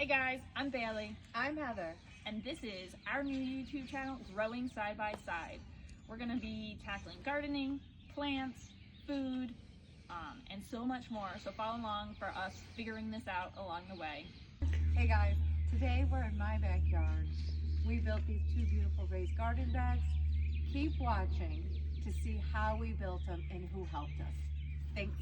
Hey guys, I'm Bailey. I'm Heather. And this is our new YouTube channel, Growing Side by Side. We're going to be tackling gardening, plants, food, and so much more. So follow along for us figuring this out along the way. Hey guys, today we're in my backyard. We built these two beautiful raised garden beds. Keep watching to see how we built them and who helped us. Thanks.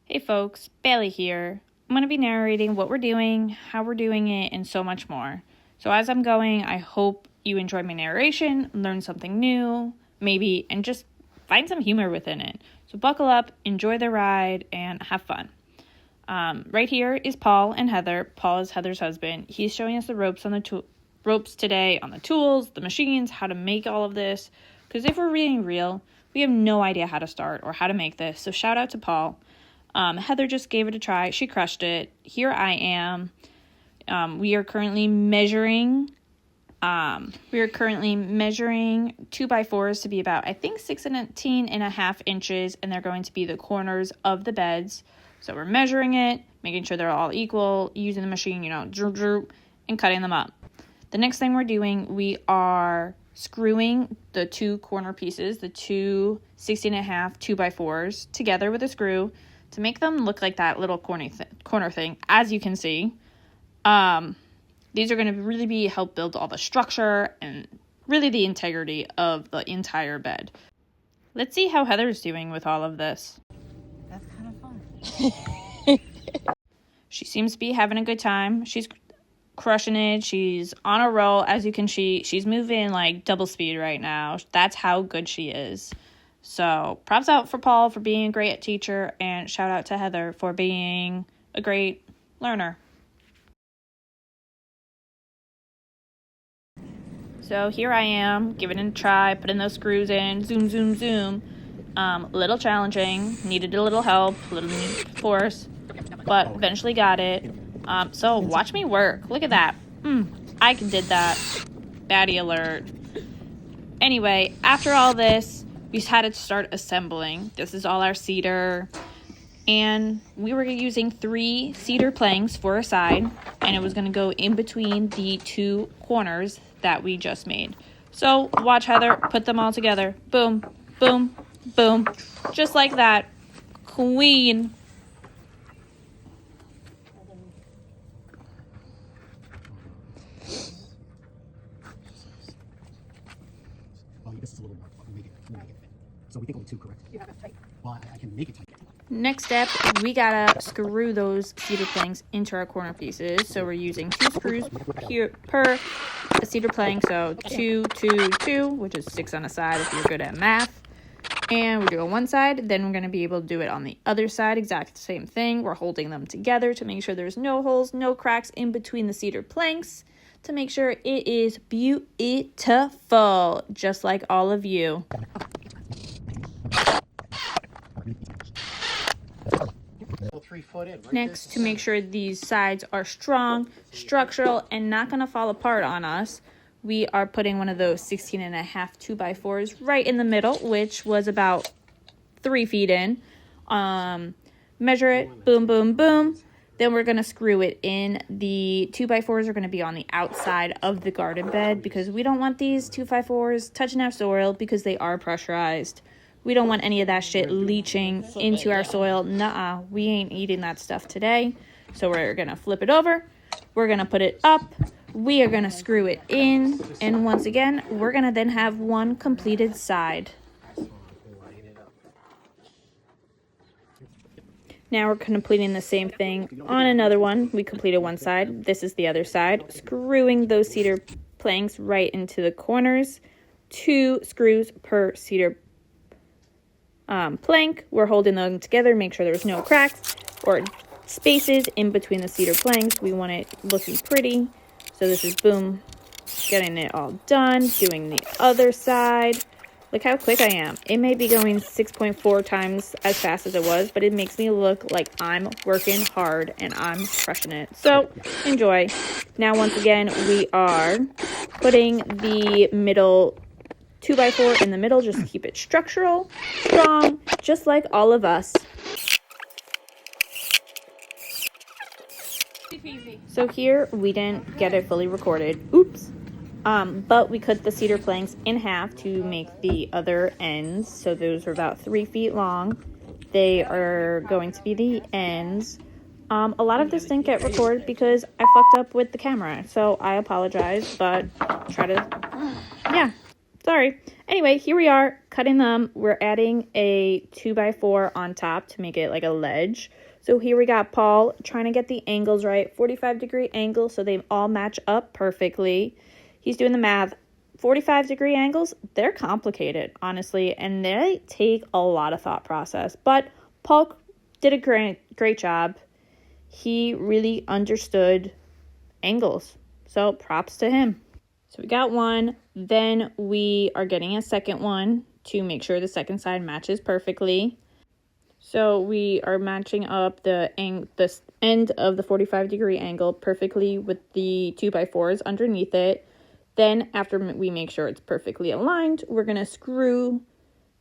Hey folks, Bailey here. I'm going to be narrating what we're doing, how we're doing it, and so much more. So as I'm going, I hope you enjoy my narration, learn something new, maybe, and just find some humor within it. So buckle up, enjoy the ride, and have fun. Right here is Paul and Heather. Paul is Heather's husband. He's showing us the ropes on the ropes today, on the tools, the machines, how to make all of this. Because if we're being real, we have no idea how to start or how to make this. So shout out to Paul. Heather just gave it a try. She crushed it. Here I am. We are currently measuring 2x4s to be about, I think, 16.5 inches, and they're going to be the corners of the beds. So we're measuring it, making sure they're all equal, using the machine, droop, droop, and cutting them up. The next thing we're doing, we are screwing the two corner pieces, the two 16.5 2x4s together with a screw to make them look like that little corner thing, as you can see. These are going to really help build all the structure and really the integrity of the entire bed. Let's see how Heather's doing with all of this. That's kind of fun. She seems to be having a good time. She's crushing it. She's on a roll. As you can see, she's moving like double speed right now. That's how good she is. So props out for Paul for being a great teacher, and shout out to Heather for being a great learner. So here I am, giving it a try, putting those screws in, zoom, zoom, zoom. A little challenging, needed a little help, a little force, but eventually got it. So watch me work. Look at that. I did that. Baddie alert. Anyway, after all this, we had to start assembling. This is all our cedar. And we were using 3 cedar planks for a side, and it was going to go in between the 2 corners that we just made. So watch Heather put them all together. Boom, boom, boom. Just like that. Queen. Well, this is a little more. We'll make it fit. So we think only 2, correct? You have it tight. Well, I can make it tight. Next step, we gotta screw those cedar planks into our corner pieces. So we're using 2 screws per cedar plank. So 2, 2, 2, which is 6 on a side if you're good at math. And we're doing one side, then we're gonna be able to do it on the other side, exact same thing. We're holding them together to make sure there's no holes, no cracks in between the cedar planks, to make sure it is beautiful, just like all of you. Next, to make sure these sides are strong, structural, and not going to fall apart on us, we are putting one of those 16.5 2x4s right in the middle, which was about 3 feet in. Measure it, boom, boom, boom. Then we're going to screw it in. The 2x4s are going to be on the outside of the garden bed because we don't want these 2x4s touching our soil because they are pressurized. We don't want any of that shit leaching into our soil. Nuh-uh, we ain't eating that stuff today. So we're going to flip it over. We're going to put it up. We are going to screw it in. And once again, we're going to then have one completed side. Now we're completing the same thing on another one. We completed one side. This is the other side. Screwing those cedar planks right into the corners. 2 screws per cedar plank. We're holding them together, make sure there's no cracks or spaces in between the cedar planks. We want it looking pretty. So this is boom, getting it all done, doing the other side. Look how quick I am. It may be going 6.4 times as fast as it was, but it makes me look like I'm working hard and I'm crushing it. So enjoy. Now, once again, we are putting the middle 2x4 in the middle, just to keep it structural, strong, just like all of us. So here we didn't get it fully recorded. Oops. But we cut the cedar planks in half to make the other ends. So those are about 3 feet long. They are going to be the ends. A lot of this didn't get recorded because I fucked up with the camera. So I apologize, but yeah, sorry. Anyway, here we are cutting them. We're adding a 2x4 on top to make it like a ledge. So here we got Paul trying to get the angles right, 45-degree angle, so they all match up perfectly. He's doing the math. 45-degree angles, they're complicated, honestly, and they take a lot of thought process. But Paul did a great job. He really understood angles, so props to him. So we got one, then we are getting a second one to make sure the second side matches perfectly. So we are matching up the end of the 45-degree angle perfectly with the 2x4s underneath it. Then after we make sure it's perfectly aligned, we're going to screw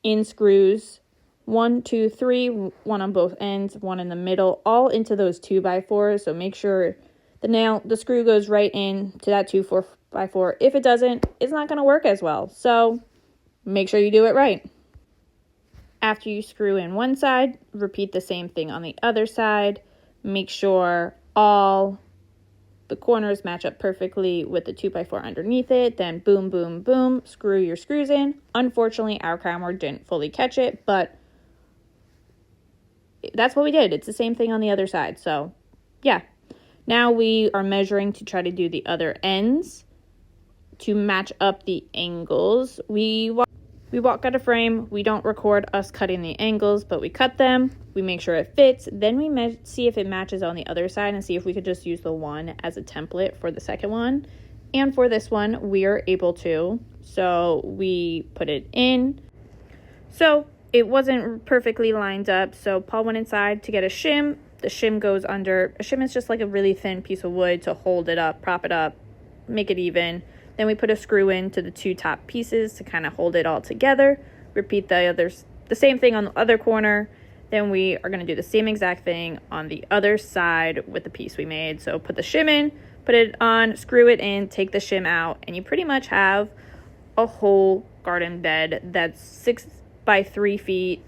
in screws 1, 2, 3, one on both ends, one in the middle, all into those 2x4s. So make sure the screw goes right in to that 2x4. If it doesn't, it's not going to work as well. So make sure you do it right. After you screw in one side, repeat the same thing on the other side. Make sure all the corners match up perfectly with the 2x4 underneath it. Then boom, boom, boom, screw your screws in. Unfortunately, our camera didn't fully catch it, but that's what we did. It's the same thing on the other side. So yeah, now we are measuring to try to do the other ends to match up the angles. We walk out a frame. We don't record us cutting the angles, but we cut them. We make sure it fits. Then we see if it matches on the other side and see if we could just use the one as a template for the second one. And for this one, we are able to. So we put it in. So it wasn't perfectly lined up. So Paul went inside to get a shim. The shim goes under. A shim is just like a really thin piece of wood to hold it up, prop it up, make it even. Then we put a screw into the two top pieces to kind of hold it all together. Repeat the same thing on the other corner. Then we are going to do the same exact thing on the other side with the piece we made. So put the shim in, put it on, screw it in, take the shim out, and you pretty much have a whole garden bed that's 6 by 3 feet.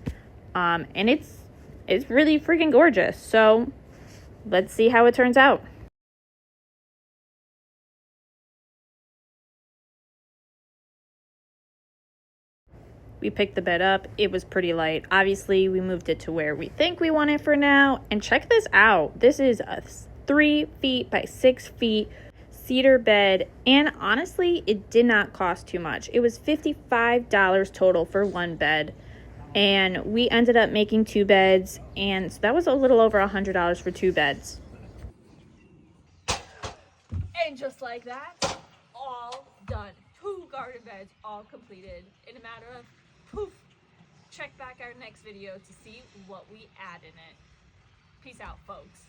And it's really freaking gorgeous. So let's see how it turns out. We picked the bed up. It was pretty light. Obviously, we moved it to where we think we want it for now. And check this out. This is a 3 feet by 6 feet cedar bed. And honestly, it did not cost too much. It was $55 total for one bed. And we ended up making 2 beds. And so that was a little over $100 for 2 beds. And just like that, all done. 2 garden beds all completed in a matter of poof. Check back our next video to see what we add in it. Peace out, folks.